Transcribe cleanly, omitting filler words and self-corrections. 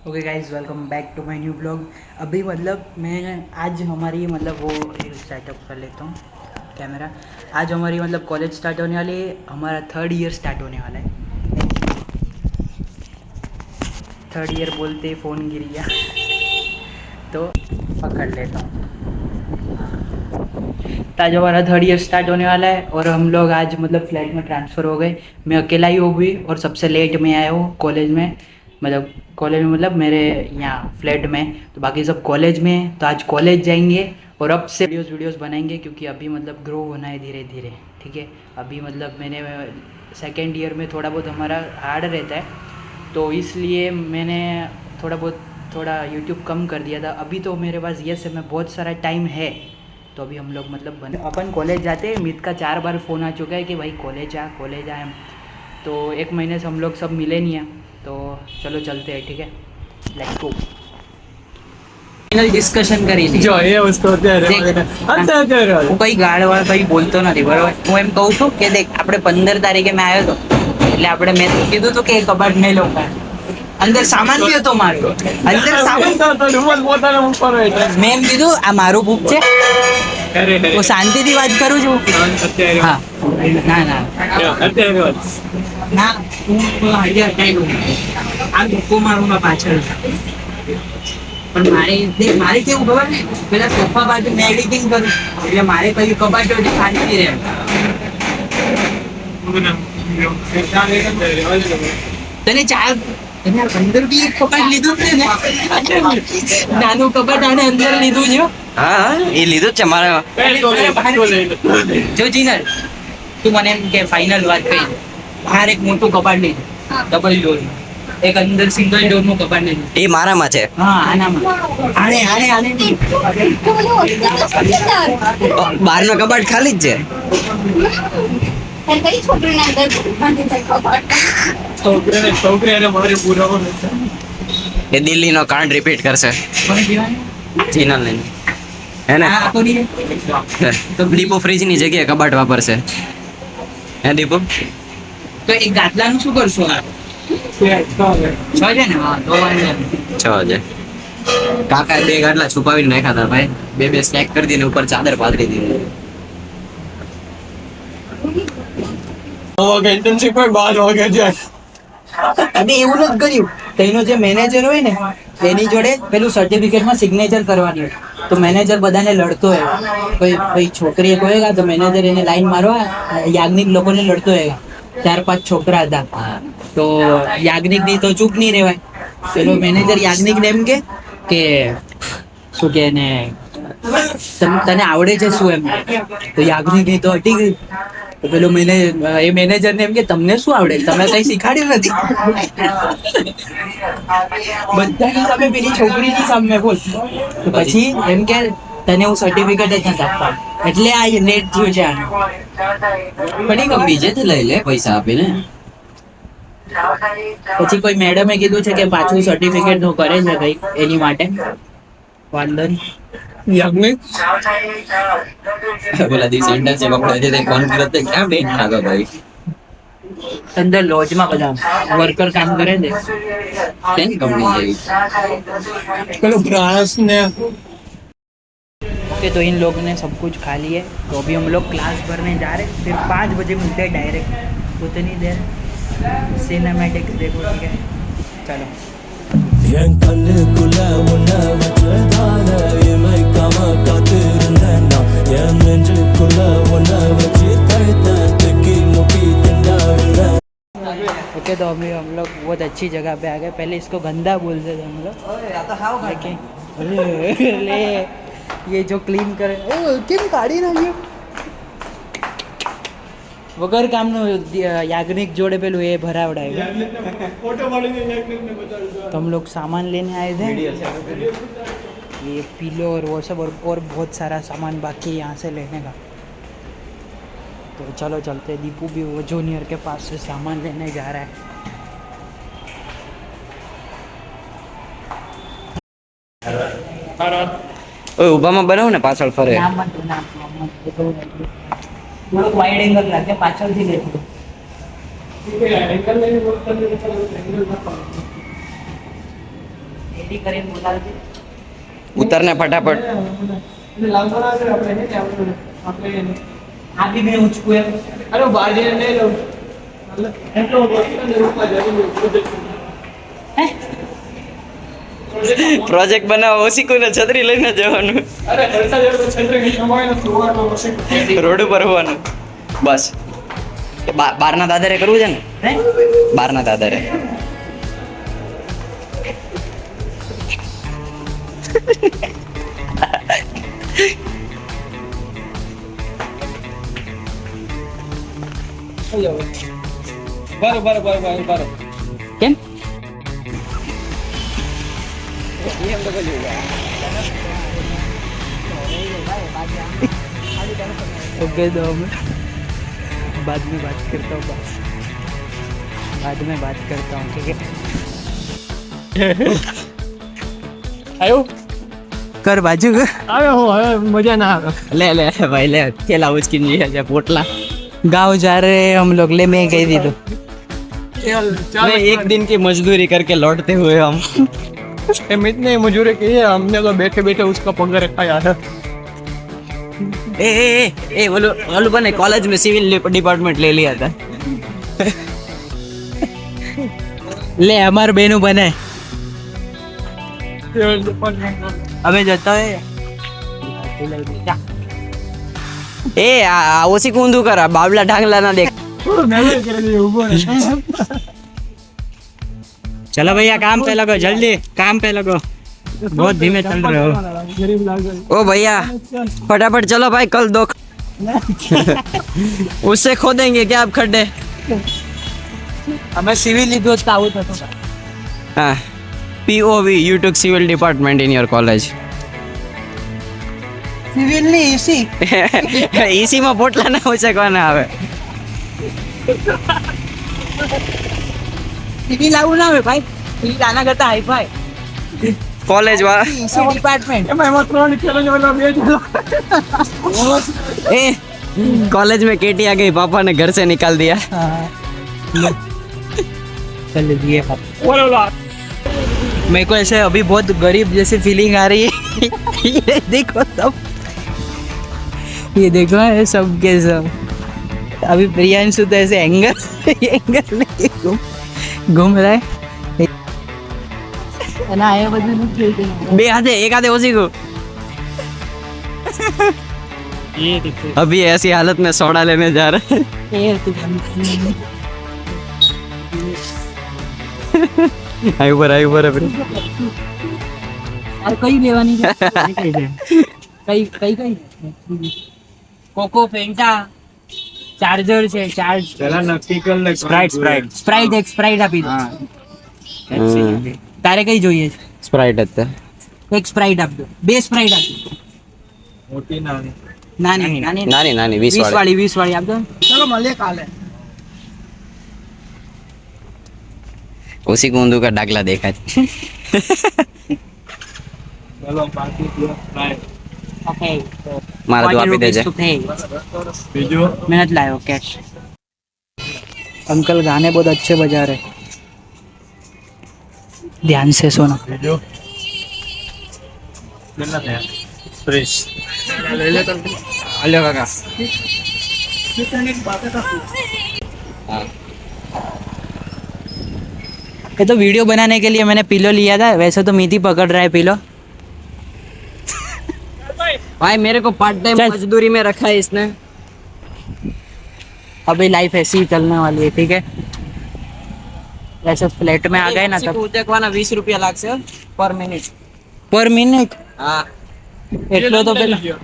Okay guys welcome back to my new blog. अभी मतलब मैं आज हमारी मतलब वो सेटअप कर लेता हूँ कैमरा। आज हमारी मतलब कॉलेज स्टार्ट होने वाली है, हमारा 3rd ईयर स्टार्ट होने वाला है। 3rd ईयर बोलते फ़ोन गिर गया तो पकड़ लेता हूँ। तो आज हमारा 3rd ईयर स्टार्ट होने वाला है और हम लोग आज मतलब फ्लैट में ट्रांसफ़र हो गए। मैं अकेला ही हो गई और सबसे लेट में आया हूँ कॉलेज में। मतलब मेरे यहाँ फ्लैट में, तो बाकी सब कॉलेज में है। तो आज कॉलेज जाएंगे और अब से वीडियोस बनाएंगे क्योंकि अभी मतलब ग्रो होना है धीरे धीरे। ठीक है, अभी मतलब मैंने 2nd ईयर में थोड़ा बहुत हमारा हार्ड रहता है, तो इसलिए मैंने थोड़ा यूट्यूब कम कर दिया था। अभी तो मेरे पास ये समय बहुत सारा टाइम है, तो अभी हम लोग मतलब अपन कॉलेज जाते हैं। मित का 4 बार फ़ोन आ चुका है कि भाई कॉलेज आ। तो 1 महीने से हम लोग सब मिले नहीं हैं, तो चलो चलते हैं। ठीक है, लेट्स गो। फाइनल डिस्कशन કરી લી જો એ વસ્તુ અત્યારે હું કઈ ગાળવા કઈ બોલતો નથી, બરાબર? હું એમ કહું છું કે દેખ, આપણે 15 તારીખે મેં આવ્યો હતો એટલે આપણે મેં કીધું હતું કે કબાટ નહીં લઉં, અંદર સામાન બી હતો મારો, અંદર સામાન મેં એમ કીધું આ મારું બુક છે, હું શાંતિથી વાત કરું છું. હા, ના ના ના, હું હાજર આ લોકો મારું પાછળ. પણ મારે કેવું ખબર ને, પેલા સોફા બાજુ મેં એડિટિંગ કરું એટલે મારે કઈ કબાટ શાંતિ રહે. તને 15 બી એક કબાટ લીધું છે ને, નાનું કબાટ આને અંદર લીધું છે. હા એ લીધું જ છે મારે. જો જીનલ, તું મને એમ કે ફાઇનલ વાત કહી દે, બહાર એક મોટું કબાટ લીધું ડબલ ડોર, એક અંદર સિંગલ ડોર નું કબાટ લીધું. એ મારામાં છે. હા, આને બહારનો કબાટ ખાલી જ છે. એ દિલ્હીનો કાંડ રિપીટ કરશે ચીનલ ને, હે ને? તો દીપુ ફ્રીજ ની જગ્યાએ કબાટ વાપરશે, હે દીપુ? તો એક ગાદલાનું શું કરશું? 6 છે ને? હા, તો વાંધો નહીં. 6 છે. કાકા 2 ગાદલા છુપાવીને નાખ્યા હતા ભાઈ, બે સ્ટેક કરી દીને ઉપર ચાદર પાથરી દીધી. ઇન્ટર્નશિપ પર 12 વાગે જાય. અમે એવું નથી કર્યું. તેનો જે મેનેજર હોય ને, એની જોડે પેલું સર્ટિફિકેટમાં સિગ્નેચર કરવાની હોય, તો મેનેજર બધાને લડતો હોય. કોઈ છોકરી એક હોય તો મેનેજર એને લાઈન મારવા યાજ્ઞિક લોકોને લડતો હોય. 4-5 છોકરા હતા, તો યાજ્ઞિક ની તો ચૂપ નહીં રહેવાય. પેલો મેનેજર યાજ્ઞિક ને એમ કે શું કે ને, તને આવડે છે શું? એમ તો યાજ્ઞિક ની તો હટી ગઈ. તો પેલો મેનેજર ને એમ કે તમને શું આવડે, તમે કઈ શીખાડ્યું નથી. બધાની સામે પેલી છોકરીની સામે બોલ. પછી એમ કે તને હું સર્ટિફિકેટ જ નથી આપવા, એટલે આ નેટ થયું છે આનું. પણ એ બીજેથી લઈ લે પૈસા આપીને. પછી કોઈ મેડમે કીધું છે કે પાછું સર્ટિફિકેટ નું કરે છે કઈ એની માટે. વાંધો નહીં. બોલા દી સેન્ટન્સ એ પકડે છે કોણ કરતે ક્યાં બેન ખાતો ભાઈ. અંદર લોજમાં બધા વર્કર કામ કરે છે. કેન કંપની જેવી चलो ग्रास ने ओके, तो इन लोगों ने सब कुछ खा लिया है, तो अभी हम लोग क्लास भरने जा रहे हैं. फिर 5 बजे मिलते हैं डायरेक्ट. उतनी देर सिनेमैटिक्स देखो. ठीक है, चलो. ओके, तो अभी हम लोग बहुत अच्छी जगह पे आ गए. पहले इसको गंदा बोलते थे हम लोग, लेकिन ले ये जो क्लीन करे કેમ કાઢી નાખ્યો વગર કામનું. યાજ્ઞિક જોડે પેલું એ ભરાવડાય. तो हम लोग सामान लेने आए थे, ये पिलो और वो सब, और बहुत सारा सामान बाकी है यहाँ से लेने का. तो चलो चलते. दीपू भी वो जूनियर के पास से सामान लेने जा रहा है. ઓય ઊભામાં બનાવ ને પાછળ ફરે. થોડુંક વાઇડ એંગલ રાખે, પાછળથી લેતું. सीधी કરીને બોલાવજે. ઉતરને ફટાફટ. આ બી મેં ઊંચકું એમ. અરે બહાર જઈને લઈ લઉં. એટલો પ્રોજેક્ટ બનાવો ઓશિકુને છત્રી લઈને જવાનું. અરે ખર્ચા જેવું તો છત્રી નહીં કમાય ને સુવાનો હશે. રોડ ઉપર હોવાનું બસ. બારના દાદરે કરવું છે ને? હે? બારના દાદરે. બરો. કેમ? ओके दो मैं बाद में बात करता हूँ बाद में बात करता हूँ ठीक है આવ્યો कर बाजू कर આવ્યો હું હવે મજા ના આવે. લે લે ભાઈ લે થેલા ઉચકીને જઈએ છે પોટલા. गाँव जा रहे हैं हम लोग ले मैं कह दी तो ચાલ मैं एक दिन की मजदूरी करके लौटते हुए हम. એમ इतने मजूरी की है हमने तो बैठे बैठे उसका पगार खाया है. ए बोलो बने कॉलेज में सिविल डिपार्टमेंट ले लिया था. ले हमारे बहनों बने हमें जाता है ए ओसी कूंदू करा बावला ढांगला ना देख. चलो भैया काम पे लगो जल्दी काम पे लगो. बहुत धीमे चल रहे हो. गरीब लागे. ओ भैया फटाफट चलो भाई कल दो. उससे खोदेंगे क्या आप खड्डे? हमें सिविल लीधो तो आવું થતો हाँ POV you took civil department in your college. Civil ની એસી એસી માં પોટલા ના હોય શકવાના આવે. સિવિલ આવું ના હોય ભાઈ સિવિલ આના કરતા હાઈ ફાઈ કોલેજ વાળા એસી ડિપાર્ટમેન્ટ એમાં 3 ચેલેન્જ વાળા બે જ. ए कॉलेज में केटी आ गई पापा ने घर से निकाल दिया. चल दिए બોલો मेरे को ऐसे अभी बहुत गरीब जैसी फीलिंग आ रही है ये देखो सब ये देखो है सब के सब अभी प्रियांशु तो ऐसे एंगल नहीं घूम रहा है ना आया बदल बे हाथे एक हाथे ओसी को. ये देखो अभी ऐसी हालत में सोडा लेने जा रहे हैं. ये आई ऊपर अभी और कई लेवानी है कई कई कई कोको फेंटा चार्जर છે ચાર્જ પેલા નક્કી કર લે. સ્પ્રાઇટ એક સ્પ્રાઇટ આપી દો તારે કઈ જોઈએ છે स्प्राइट હતા. એક સ્પ્રાઇટ આપી દો બે સ્પ્રાઇટ આપી દો મોટી નાની. નાની નાની નાની નાની 20 20 વાળી. વાળી આપી દો ચલો મળીએ કાલે. उसी कूंदू का डागला देखा. ચલો બાકી બાય. ઓકે मारा तो आपी दे जाए. બીજું मैं नहीं लाया कैश अंकल गाने बहुत अच्छे बजा रहे ध्यान से सुनो બીજું કેટલા થયા? 30 લઈ લે તને. हेलो काका. ये तो वीडियो बनाने के लिए मैंने पिलो लिया था वैसे तो मीठी पकड़ रहा है पिलो भाई मेरे को पार्ट टाइम चल। मजदूरी में रखा है इसने. अभी लाइफ ऐसी ही चलने वाली है ठीक है वैसे फ्लैट में आ गए ना तब ઉચકવાના 20 રૂપિયા લાગશે પર મિનિટ. पर मिनट હા એટલો તો પેલા લઈ લ્યો.